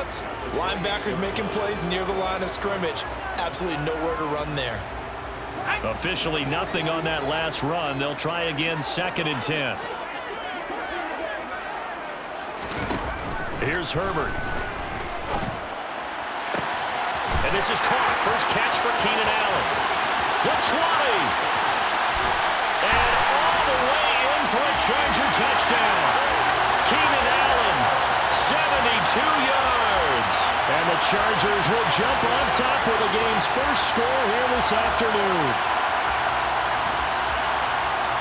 defense, linebackers making plays near the line of scrimmage. Absolutely nowhere to run there. Officially nothing on that last run. They'll try again, 2nd and 10. Here's Herbert. And this is caught. First catch for Keenan Allen. The 20. And all the way in for a Charger touchdown. Keenan Allen, 72 yards. And the Chargers will jump on top with the game's first score here this afternoon.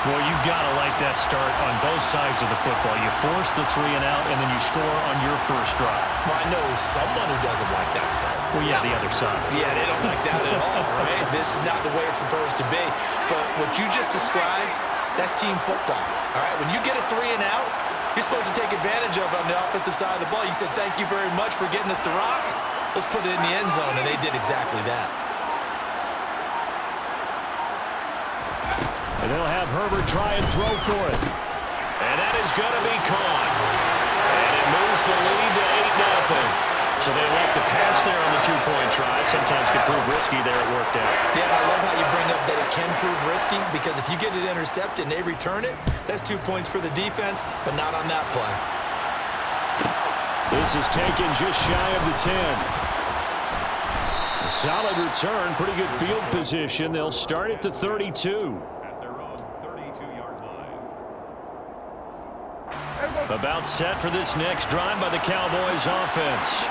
Well, you've got to like that start on both sides of the football. You force the 3 and out, and then you score on your first drive. Well, I know someone who doesn't like that start. Well, yeah, the other side. Yeah, they don't like that at all, right? This is not the way it's supposed to be. But what you just described, that's team football, all right? When you get a 3 and out, you're supposed to take advantage of it on the offensive side of the ball. You said, thank you very much for getting us the rock. Let's put it in the end zone, and they did exactly that. And they'll have Herbert try and throw for it. And that is going to be caught. And it moves the lead to 8-0. So they elect to pass there on the 2-point try. Sometimes can prove risky there. It worked out. Yeah, and I love how you bring up that it can prove risky, because if you get it intercepted and they return it, that's 2 points for the defense, but not on that play. This is taken just shy of the 10. A solid return, pretty good field position. They'll start at the 32. About set for this next drive by the Cowboys offense.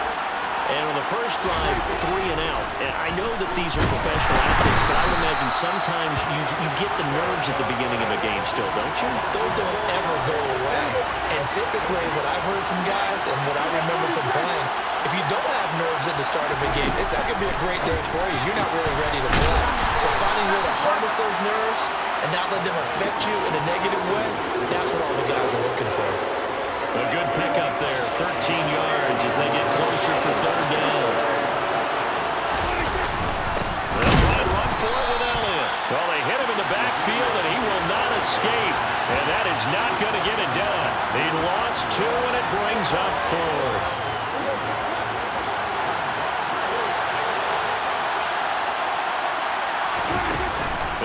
And on the first drive, 3 and out. And I know that these are professional athletes, but I would imagine sometimes you get the nerves at the beginning of a game still, don't you? Those don't ever go away. And typically what I've heard from guys and what I remember from playing, if you don't have nerves at the start of a game, it's not going to be a great day for you. You're not really ready to play. So finding a way to harness those nerves and not let them affect you in a negative way, that's what all the guys are looking for. A good pickup there, 13 yards as they get closer for 3rd down. They'll try and run for it with Elliott. Well, they hit him in the backfield, and he will not escape. And that is not going to get it done. He lost 2, and it brings up 4th.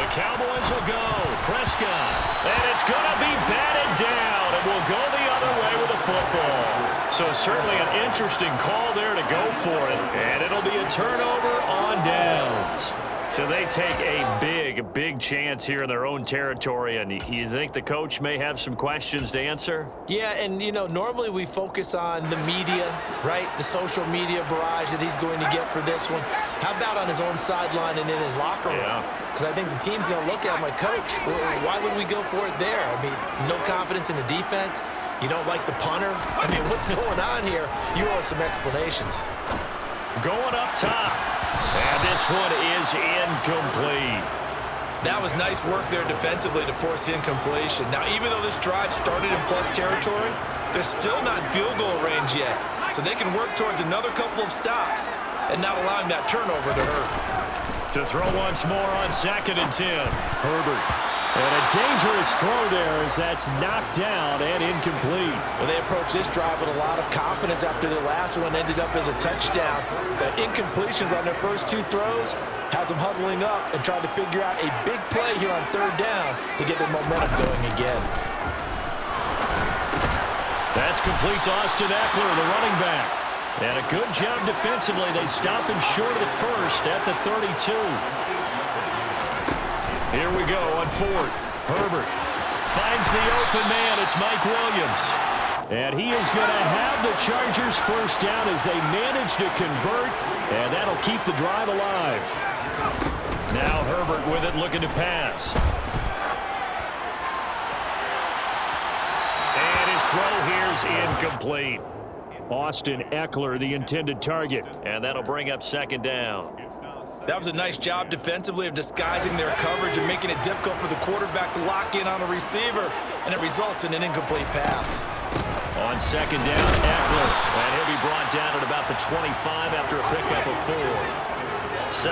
The Cowboys will go. Prescott. And it's going to be batted down. And will go the other way with the football. So certainly an interesting call there to go for it. And it'll be a turnover on downs. So they take a big chance here in their own territory. And you think the coach may have some questions to answer? Yeah, and, you know, normally we focus on the media, right? The social media barrage that he's going to get for this one. How about on his own sideline and in his locker room? Yeah. Because I think the team's going to look at him like, Coach, why would we go for it there? I mean, no confidence in the defense. You don't like the punter. I mean, what's going on here? You owe us some explanations. Going up top. And this one is incomplete. That was nice work there defensively to force the incompletion. Now, even though this drive started in plus territory, they're still not in field goal range yet. So they can work towards another couple of stops and not allowing that turnover to hurt. To throw once more on 2nd and 10. Herbert. And a dangerous throw there as that's knocked down and incomplete. Well, they approached this drive with a lot of confidence after their last one ended up as a touchdown. But incompletions on their first 2 throws has them huddling up and trying to figure out a big play here on 3rd down to get their momentum going again. That's complete to Austin Eckler, the running back. And a good job defensively. They stop him short of the first at the 32. Here we go on 4th. Herbert finds the open man. It's Mike Williams. And he is going to have the Chargers first down as they manage to convert. And that'll keep the drive alive. Now Herbert with it, looking to pass. And his throw here's incomplete. Austin Eckler, the intended target. And that'll bring up 2nd down. That was a nice job defensively of disguising their coverage and making it difficult for the quarterback to lock in on a receiver, and it results in an incomplete pass. On 2nd down, Eckler, and he'll be brought down at about the 25 after a pickup of 4.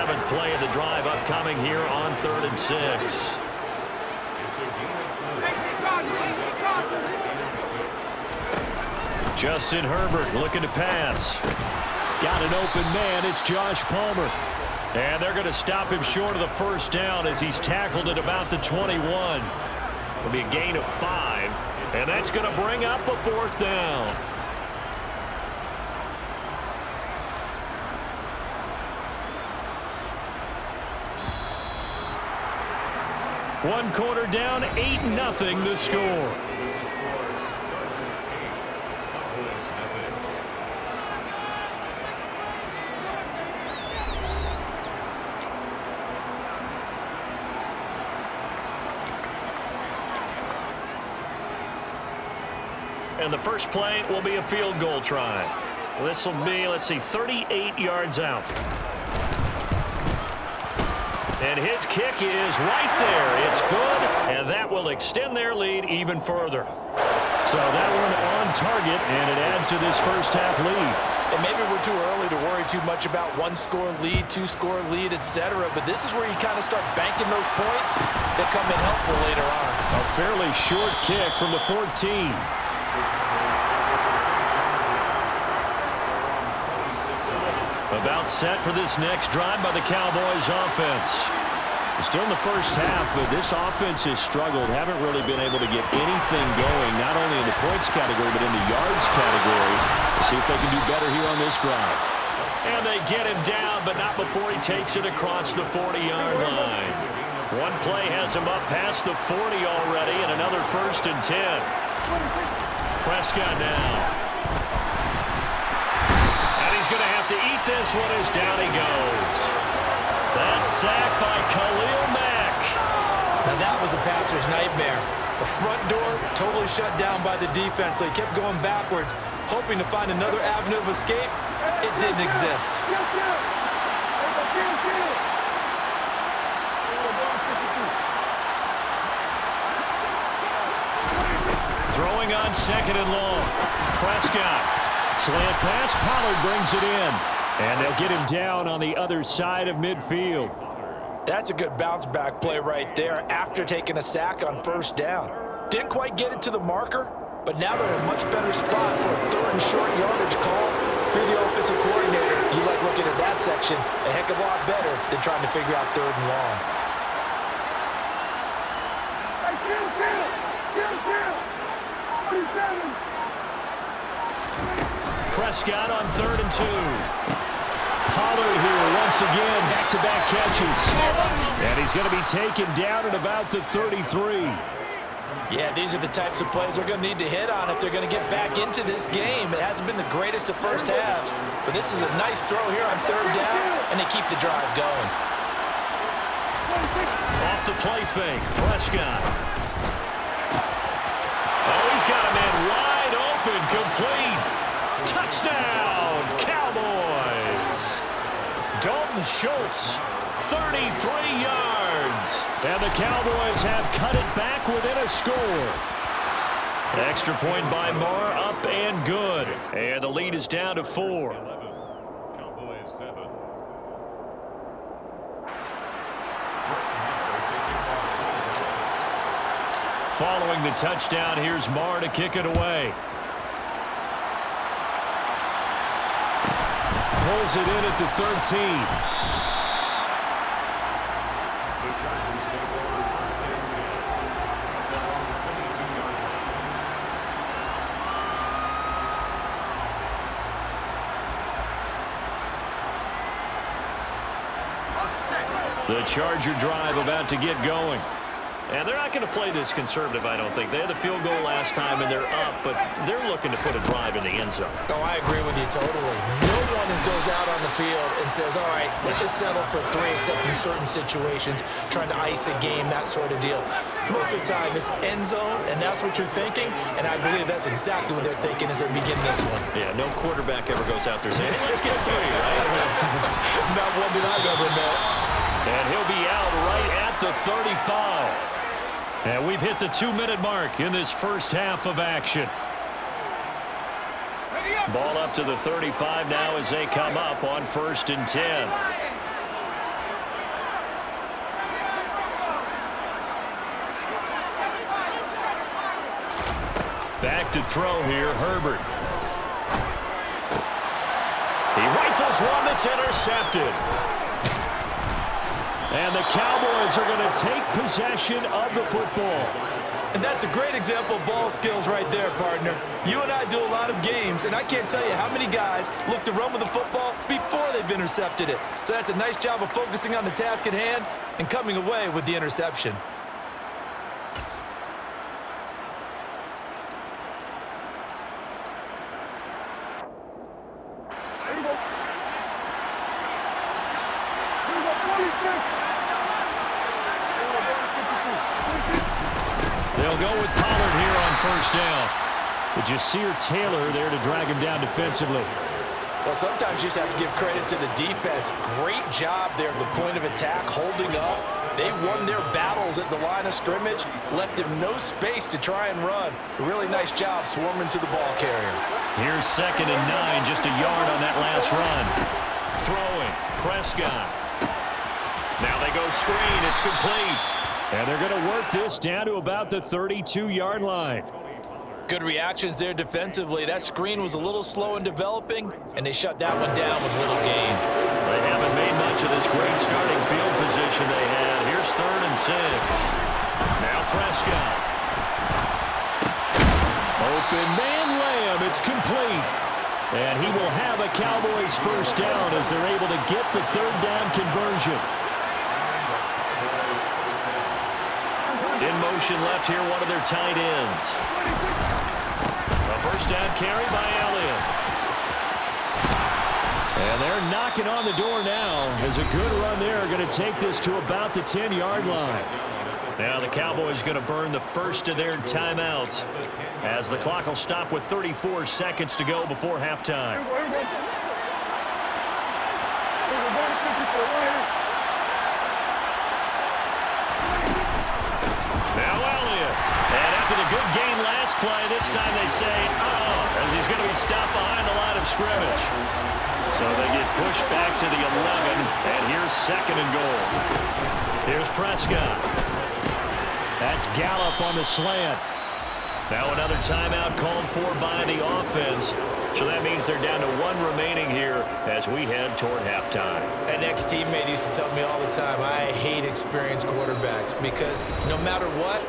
7th play of the drive upcoming here on 3rd and 6. Justin Herbert looking to pass. Got an open man. It's Josh Palmer. And they're going to stop him short of the first down as he's tackled at about the 21. It'll be a gain of 5. And that's going to bring up a 4th down. One quarter down, 8-0 the score. And the first play will be a field goal try. This will be, let's see, 38 yards out. And his kick is right there. It's good, and that will extend their lead even further. So that one on target, and it adds to this first half lead. And maybe we're too early to worry too much about 1-score lead, 2-score lead, etc. But this is where you kind of start banking those points that come in helpful later on. A fairly short kick from the 14. About set for this next drive by the Cowboys offense. Still in the first half, but this offense has struggled. Haven't really been able to get anything going, not only in the points category, but in the yards category. We'll see if they can do better here on this drive. And they get him down, but not before he takes it across the 40-yard line. One play has him up past the 40 already, and another 1st and 10. Prescott now. He's going to have to eat this one as down he goes. That's sacked by Khalil Mack. Now that was a passer's nightmare. The front door totally shut down by the defense, so he kept going backwards, hoping to find another avenue of escape. It didn't exist. Throwing on 2nd and long. Prescott. Slant pass, Pollard brings it in. And they'll get him down on the other side of midfield. That's a good bounce-back play right there after taking a sack on 1st down. Didn't quite get it to the marker, but now they're in a much better spot for a 3rd and short yardage call. If you're the offensive coordinator, you like looking at that section a heck of a lot better than trying to figure out 3rd and long. Prescott on 3rd and 2. Pollard here once again, back-to-back catches. And he's going to be taken down at about the 33. Yeah, these are the types of plays they're going to need to hit on if they're going to get back into this game. It hasn't been the greatest of first halves, but this is a nice throw here on 3rd down, and they keep the drive going. Off the play fake, Prescott. Oh, he's got a man wide open, complete. Touchdown, Cowboys. Dalton Schultz, 33 yards. And the Cowboys have cut it back within a score. Extra point by Marr, up and good. And the lead is down to 4. Cowboys 7. Following the touchdown, here's Marr to kick it away. Pulls it in at the 13. The Charger drive about to get going. And they're not going to play this conservative, I don't think. They had the field goal last time, and they're up, but they're looking to put a drive in the end zone. Oh, I agree with you totally. No one goes out on the field and says, all right, let's just settle for 3, except in certain situations, trying to ice a game, that sort of deal. Most of the time, it's end zone, and that's what you're thinking, and I believe that's exactly what they're thinking as they begin this one. Yeah, no quarterback ever goes out there saying, let's get 3, right? Not one that I've ever met. And he'll be out right at the 35. And we've hit the 2-minute mark in this first half of action. Ball up to the 35 now as they come up on 1st and 10. Back to throw here, Herbert. He right rifles one that's intercepted. And the Cowboys are going to take possession of the football. And that's a great example of ball skills right there, partner. You and I do a lot of games, and I can't tell you how many guys look to run with the football before they've intercepted it. So that's a nice job of focusing on the task at hand and coming away with the interception. They'll go with Pollard here on first down. But Jasir Taylor there to drag him down defensively. Well, sometimes you just have to give credit to the defense. Great job there at the point of attack, holding up. They won their battles at the line of scrimmage, left him no space to try and run. A really nice job swarming to the ball carrier. Here's 2nd and 9, just a yard on that last run. Throwing, Prescott. Now they go screen, it's complete. And they're going to work this down to about the 32-yard line. Good reactions there defensively. That screen was a little slow in developing, and they shut that one down with little gain. They haven't made much of this great starting field position they had. Here's 3rd and 6. Now Prescott. Open man layup. It's complete. And he will have a Cowboys first down as they're able to get the 3rd down conversion. In motion left here, one of their tight ends. A first down carry by Elliott. And they're knocking on the door now as a good run there. Going to take this to about the 10-yard line. Now the Cowboys going to burn the first of their timeouts as the clock will stop with 34 seconds to go before halftime. The good gain last play. This time they say, as he's going to be stopped behind the line of scrimmage. So they get pushed back to the 11, and here's 2nd and goal. Here's Prescott. That's Gallup on the slant. Now another timeout called for by the offense. So that means they're down to 1 remaining here as we head toward halftime. An ex-teammate used to tell me all the time, I hate experienced quarterbacks because no matter what,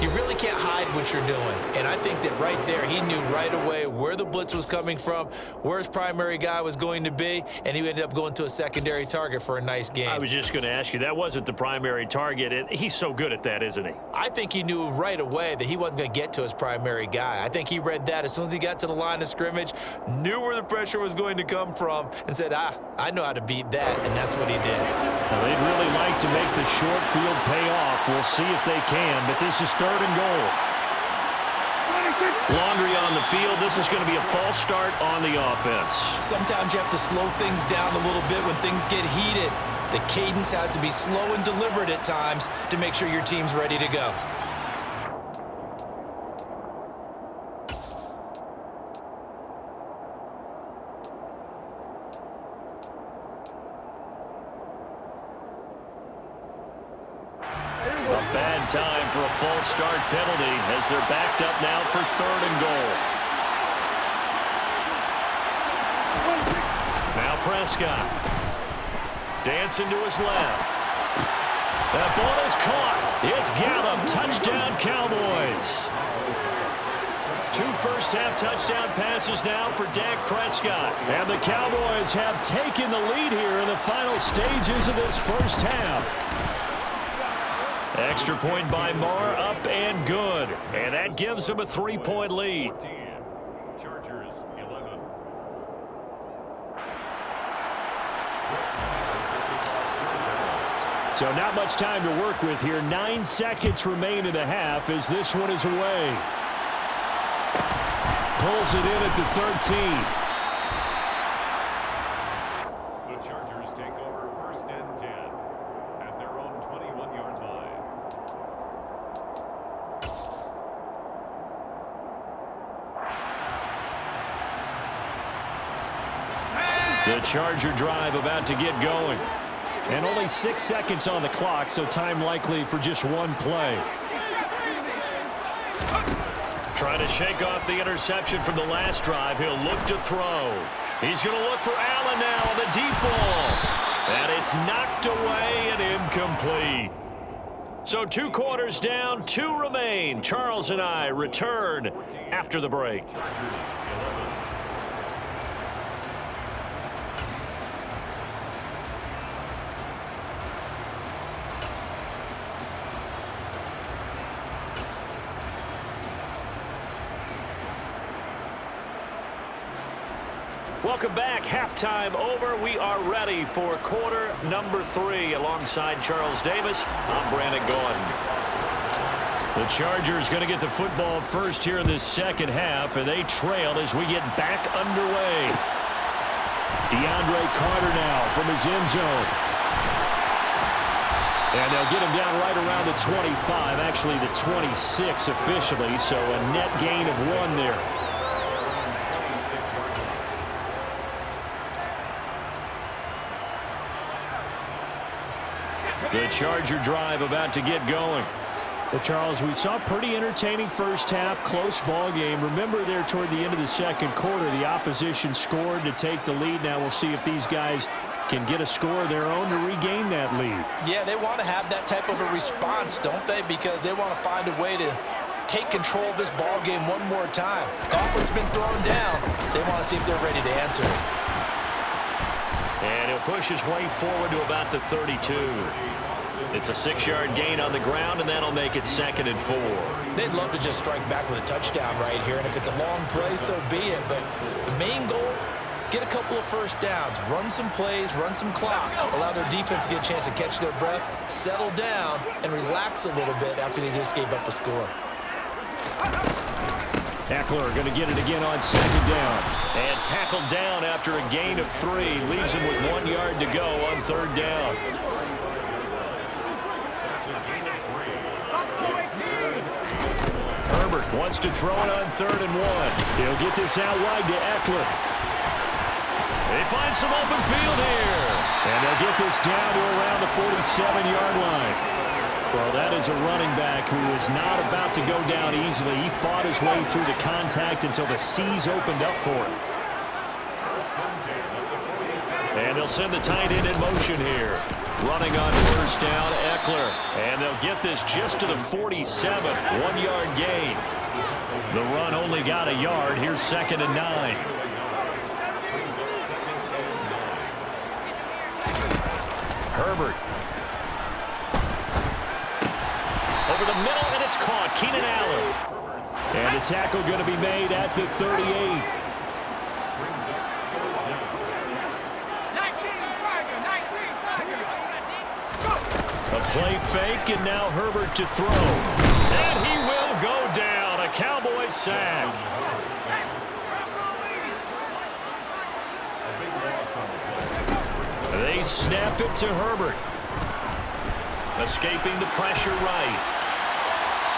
you really can't hide what you're doing. And I think that right there, he knew right away where the blitz was coming from, where his primary guy was going to be, and he ended up going to a secondary target for a nice game. I was just going to ask you, that wasn't the primary target. He's so good at that, isn't he? I think he knew right away that he wasn't going to get to his primary guy. I think he read that as soon as he got to the line of scrimmage, knew where the pressure was going to come from, and said, I know how to beat that, and that's what he did. Well, they'd really like to make the short field pay off. We'll see if they can, but this is 3rd and goal. Laundry on the field. This is going to be a false start on the offense. Sometimes you have to slow things down a little bit when things get heated. The cadence has to be slow and deliberate at times to make sure your team's ready to go. A bad time for a false start penalty as they're backed up now for 3rd and goal. Now Prescott. Dancing to his left. That ball is caught. It's Gallup. Touchdown, Cowboys. 2 first-half touchdown passes now for Dak Prescott. And the Cowboys have taken the lead here in the final stages of this first half. Extra point by Marr, up and good. And that gives them a 3-point lead. Chargers 11. So not much time to work with here. 9 seconds remain in the half as this one is away. Pulls it in at the 13. The Chargers take over 1st and 10 at their own 21-yard line. The Charger drive about to get going. And only 6 seconds on the clock, so time likely for just 1 play. Trying to shake off the interception from the last drive. He'll look to throw. He's going to look for Allen now on It's knocked away and incomplete. So 2 quarters down, 2 remain. Charles and I return after the break. Welcome back. Halftime over. We are ready for quarter number 3. Alongside Charles Davis, I'm Brandon Gordon. The Chargers going to get the football first here in this second half, and they trail as we get back underway. DeAndre Carter now from his end zone. And they'll get him down right around the 25, actually the 26 officially, so a net gain of 1 there. The Charger drive about to get going. Well, Charles, we saw a pretty entertaining first half, close ball game. Remember there toward the end of the second quarter, the opposition scored to take the lead. Now we'll see if these guys can get a score of their own to regain that lead. Yeah, they want to have that type of a response, don't they? Because they want to find a way to take control of this ball game one more time. Gauntlet's been thrown down. They want to see if they're ready to answer it. And he'll push his way forward to about the 32. It's a 6-yard gain on the ground, and that'll make it 2nd and 4. They'd love to just strike back with a touchdown right here, and if it's a long play, so be it. But the main goal, get a couple of first downs, run some plays, run some clock, allow their defense to get a chance to catch their breath, settle down, and relax a little bit after they just gave up a score. Eckler going to get it again on 2nd down. And tackled down after a gain of 3. Leaves him with 1 yard to go on 3rd down. Herbert wants to throw it on 3rd and 1. He'll get this out wide to Eckler. They find some open field here. And they'll get this down to around the 47-yard line. Well, that is a running back who is not about to go down easily. He fought his way through the contact until the C's opened up for him. And they'll send the tight end in motion here. Running on 1st down, Eckler. And they'll get this just to the 47. 1-yard gain. The run only got a yard. Here's 2nd and 9. Herbert. Over the middle, and it's caught. Keenan Allen. And a tackle going to be made at the 38. A play fake, and now Herbert to throw. And he will go down. A Cowboys sack. They snap it to Herbert. Escaping the pressure right.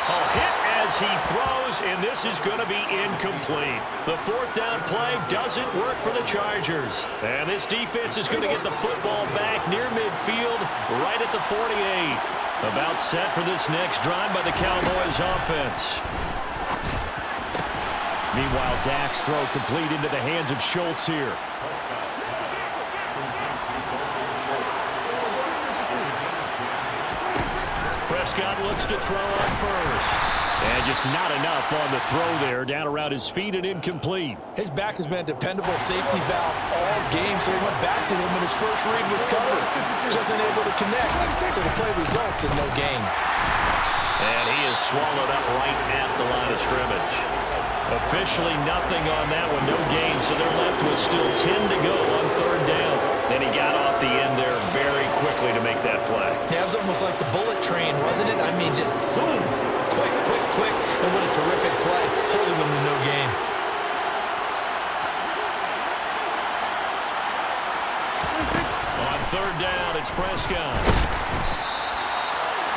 A hit as he throws, and this is going to be incomplete. The 4th down play doesn't work for the Chargers. And this defense is going to get the football back near midfield, right at the 48. About set for this next drive by the Cowboys offense. Meanwhile, Dak's throw complete into the hands of Schultz here. Prescott looks to throw on 1st. And just not enough on the throw there. Down around his feet and incomplete. His back has been a dependable safety valve all game, so he went back to him when his first read was covered. Just unable to connect, so the play results in no gain. And he is swallowed up right at the line of scrimmage. Officially nothing on that one, no gain, so they're left with still 10 to go on 3rd down. And he got off the end there very quickly to make that play. Yeah, it was almost like the bullet train, wasn't it? I mean, just zoom, quick, and what a terrific play, holding them to no gain. On 3rd down, it's Prescott.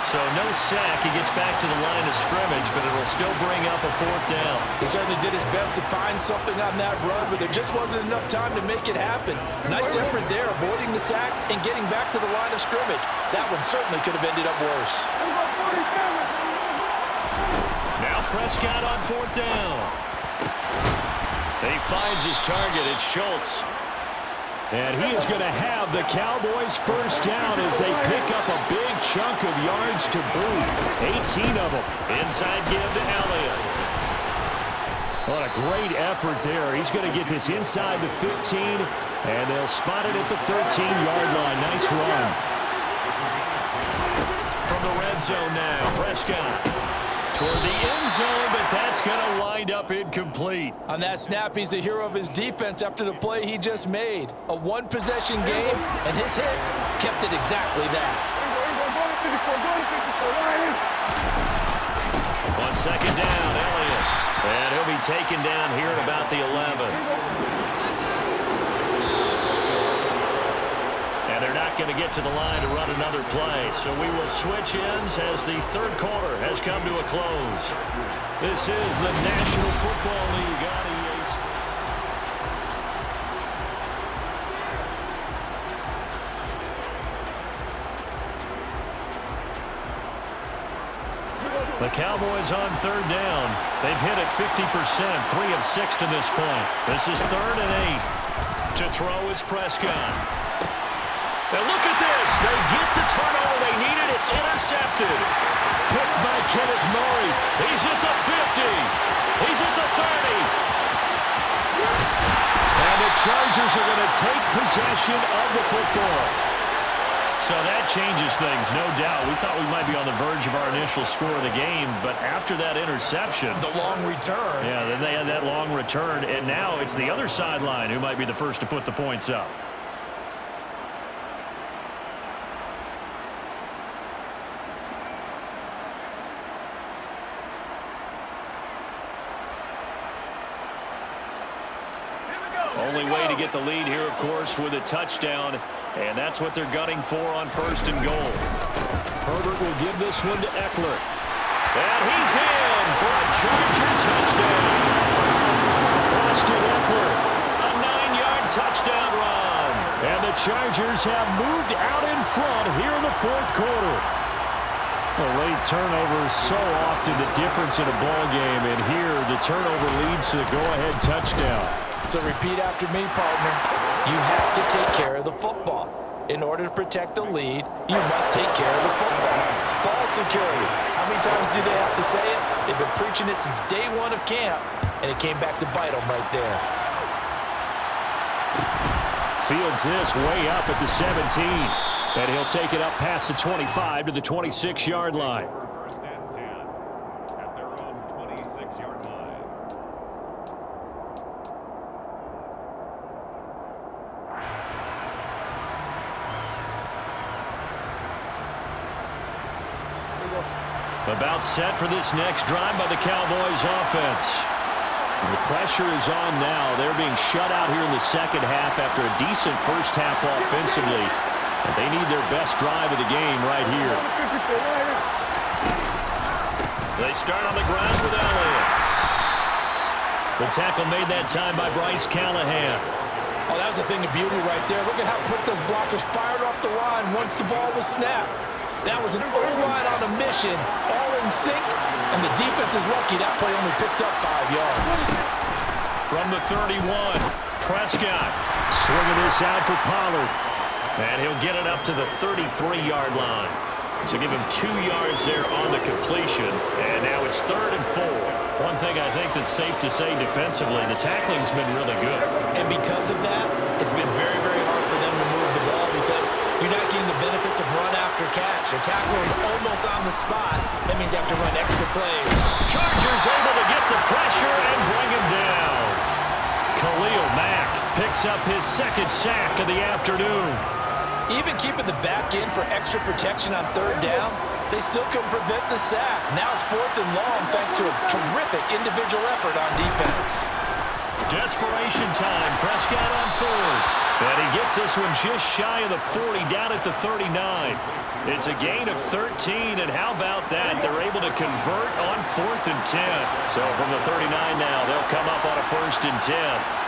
So no sack. He gets back to the line of scrimmage, but it'll still bring up a 4th down. He certainly did his best to find something on that run, but there just wasn't enough time to make it happen. Nice effort there, avoiding the sack and getting back to the line of scrimmage. That one certainly could have ended up worse. Now Prescott on 4th down. He finds his target. It's Schultz. And he is going to have the Cowboys first down as they pick up a big chunk of yards to boot. 18 of them. Inside give to Elliott. What a great effort there. He's going to get this inside the 15, and they'll spot it at the 13-yard line. Nice run. From the red zone now, Prescott toward the end zone, but that's going to wind up incomplete. On that snap, he's the hero of his defense after the play he just made. A one-possession game, and his hit kept it exactly that. On second down, Elliott. And he'll be taken down here at about the 11. And they're not going to get to the line to run another play. So we will switch ends as the third quarter has come to a close. This is the National Football League on EA Sports. The Cowboys on third down. They've hit it 50%, 3 of 6 to this point. This is 3rd and 8. To throw is Prescott. Now look at this. They get the turnover they needed. It's intercepted. Picked by Kenneth Murray. He's at the 50. He's at the 30. And the Chargers are going to take possession of the football. So that changes things, no doubt. We thought we might be on the verge of our initial score of the game, but after that interception. The long return. Yeah, then they had that long return, and now it's the other sideline who might be the first to put the points up. Only way to get the lead here, of course, with a touchdown, and that's what they're gunning for on 1st and goal. Herbert will give this one to Eckler. And he's in for a Charger touchdown. Austin Eckler, a 9-yard touchdown run. And the Chargers have moved out in front here in the 4th quarter. A late turnover is so often the difference in a ball game, and here the turnover leads to the go-ahead touchdown. So repeat after me, partner. You have to take care of the football. In order to protect the lead, you must take care of the football. Ball security. How many times do they have to say it? They've been preaching it since day 1 of camp, and it came back to bite them right there. Fields this way up at the 17. And he'll take it up past the 25 to the 26-yard line. First and 10 at their own 26-yard line. About set for this next drive by the Cowboys offense. The pressure is on now. They're being shut out here in the second half after a decent first half offensively. And they need their best drive of the game right here. They start on the ground with Elliott. The tackle made that time by Bryce Callahan. Oh, that was a thing of beauty right there. Look at how quick those blockers fired off the line once the ball was snapped. That was an O-line on a mission, all in sync, and the defense is lucky that play only picked up 5 yards. From the 31, Prescott swinging this out for Pollard. And he'll get it up to the 33-yard line. So give him 2 yards there on the completion. And now it's 3rd and 4. One thing I think that's safe to say defensively, the tackling's been really good. And because of that, it's been very, very hard for them to move the ball because you're not getting the benefits of run after catch. They're tackling almost on the spot. That means you have to run extra plays. Chargers able to get the pressure and bring him down. Khalil Mack picks up his 2nd sack of the afternoon. Even keeping the back in for extra protection on 3rd down, they still couldn't prevent the sack. Now it's 4th and long thanks to a terrific individual effort on defense. Desperation time. Prescott on 4th. And he gets this one just shy of the 40 down at the 39. It's a gain of 13, and how about that? They're able to convert on 4th and 10. So from the 39 now, they'll come up on a 1st and 10.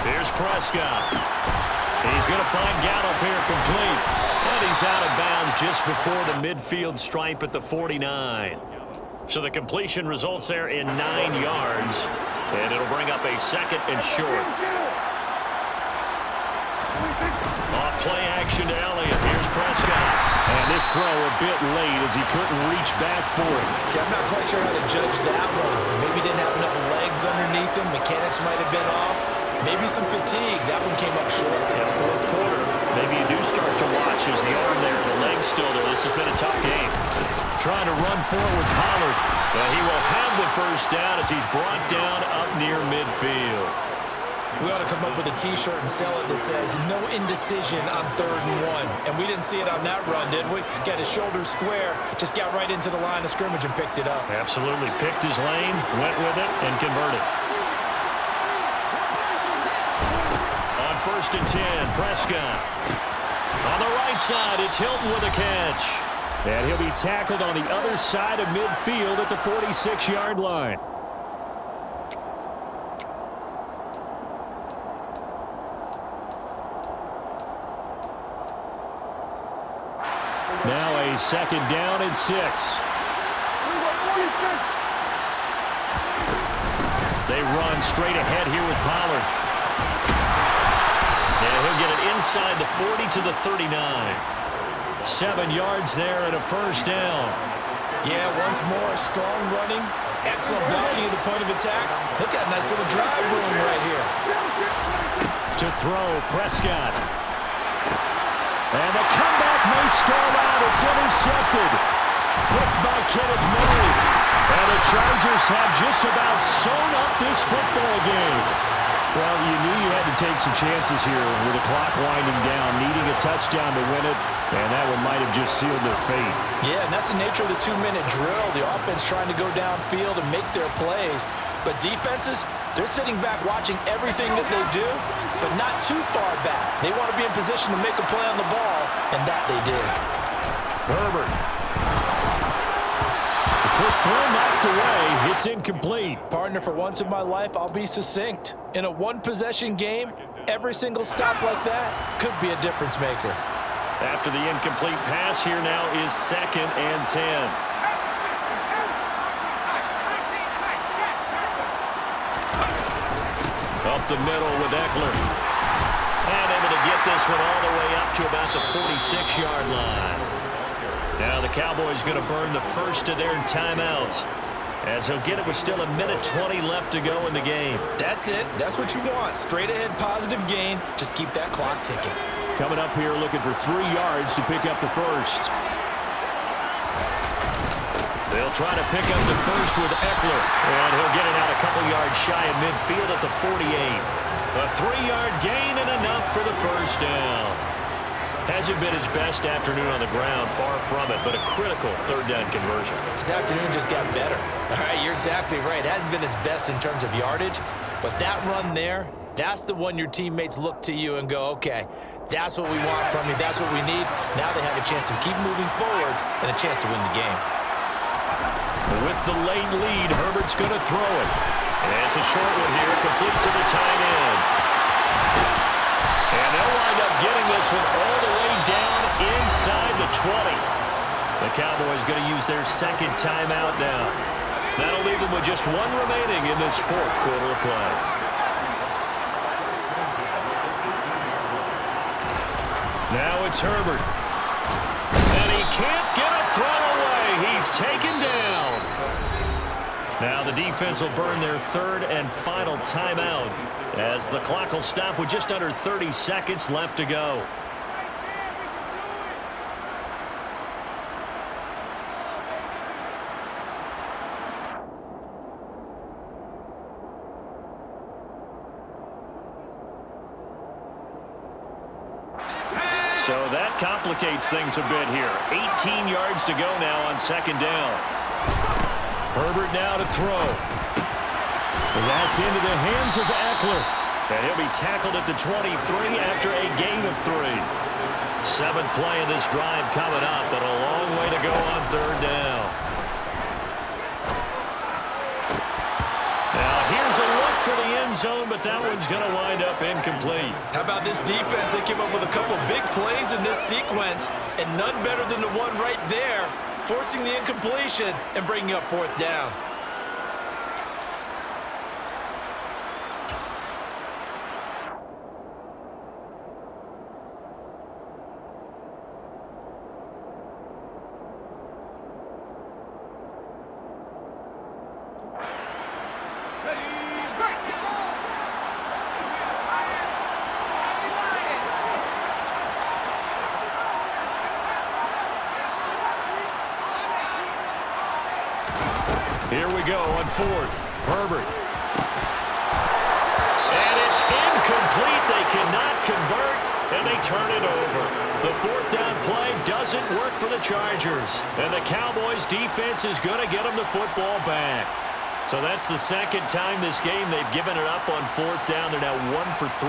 Here's Prescott. He's going to find Gallup here complete. And he's out of bounds just before the midfield stripe at the 49. So the completion results there in 9 yards, and it'll bring up a 2nd and short. Off play action to Elliott. Here's Prescott. And this throw a bit late as he couldn't reach back for it. Yeah, I'm not quite sure how to judge that one. Maybe didn't have enough legs underneath him. Mechanics might have been off. Maybe some fatigue. That one came up short. Yeah, 4th quarter. Maybe you do start to watch as the arm there, the leg's still there. This has been a tough game. Trying to run forward with Pollard. He will have the first down as he's brought down up near midfield. We ought to come up with a T-shirt and sell it that says, no indecision on 3rd and 1. And we didn't see it on that run, did we? Got his shoulders square, just got right into the line of scrimmage and picked it up. Absolutely. Picked his lane, went with it, and converted. On 1st and 10, Prescott. On the right side, it's Hilton with a catch. And he'll be tackled on the other side of midfield at the 46-yard line. Now a 2nd down and 6. They run straight ahead here with Pollard. And he'll get it inside the 40 to the 39. 7 yards there and a first down. Yeah, once more, strong running, excellent blocking at the point of attack. They've got a nice little drive room right here. To throw, Prescott. And the comeback may stall out. It's intercepted. Picked by Kenneth Murray. And the Chargers have just about sewn up this football game. Well, you knew you had to take some chances here with the clock winding down, needing a touchdown to win it, and that one might have just sealed their fate. Yeah, and that's the nature of the 2-minute drill. The offense trying to go downfield and make their plays. But defenses, they're sitting back watching everything that they do, but not too far back. They want to be in position to make a play on the ball, and that they did. Herbert. The quick throw knocked away. It's incomplete. Partner, for once in my life, I'll be succinct. In a one-possession game, every single stop like that could be a difference maker. After the incomplete pass, here now is 2nd and 10. Up the middle with Eckler. And able to get this one all the way up to about the 46-yard line. Now the Cowboys going to burn the first of their timeouts, as he'll get it with still 1:20 left to go in the game. That's it. That's what you want. Straight ahead positive gain. Just keep that clock ticking. Coming up here looking for 3 yards to pick up the first. They'll try to pick up the first with Eckler, and he'll get it out a couple yards shy of midfield at the 48. A 3-yard gain and enough for the first down. Hasn't been his best afternoon on the ground, far from it, but a critical 3rd down conversion. This afternoon just got better. All right, you're exactly right. It hasn't been his best in terms of yardage, but that run there, that's the one your teammates look to you and go, okay, that's what we want from you. That's what we need. Now they have a chance to keep moving forward and a chance to win the game. With the late lead, Herbert's going to throw it. And it's a short one here, complete to the tight end. And they'll wind up getting this one all the way down inside the 20. The Cowboys going to use their 2nd timeout now. That'll leave them with just 1 remaining in this 4th quarter of play. Now it's Herbert. And he can't get a throw away. He's taken down. Now the defense will burn their 3rd and final timeout, as the clock will stop with just under 30 seconds left to go. So that complicates things a bit here. 18 yards to go now on 2nd down. Herbert now to throw. And that's into the hands of Eckler. And he'll be tackled at the 23 after a gain of 3. 7th play of this drive coming up, but a long way to go on 3rd down. Now here's a look for the end zone, but that one's going to wind up incomplete. How about this defense? They came up with a couple big plays in this sequence, and none better than the one right there. forcing the incompletion and bringing up fourth down. Here we go on fourth. Herbert. And it's incomplete. They cannot convert, and they turn it over. The fourth down play doesn't work for the Chargers. And the Cowboys defense is going to get them the football back. So that's the second time this game they've given it up on fourth down. They're now 1 for 3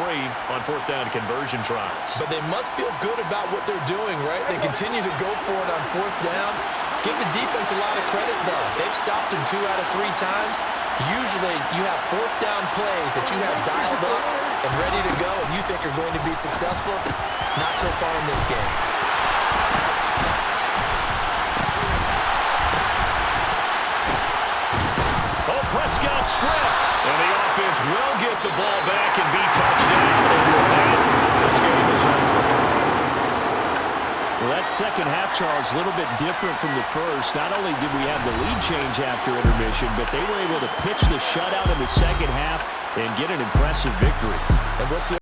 on fourth down conversion tries. But they must feel good about what they're doing, right? They continue to go for it on fourth down. Give the defense a lot of credit, though. They've stopped him 2 out of 3 times. Usually, you have fourth down plays that you have dialed up and ready to go and you think are going to be successful. Not so far in this game. Oh, Prescott stripped. And the offense will get the ball back and be touchdown. And with that, this game is over. Well, that second half, Charles, a little bit different from the first. Not only did we have the lead change after intermission, but they were able to pitch the shutout in the second half and get an impressive victory. And we'll see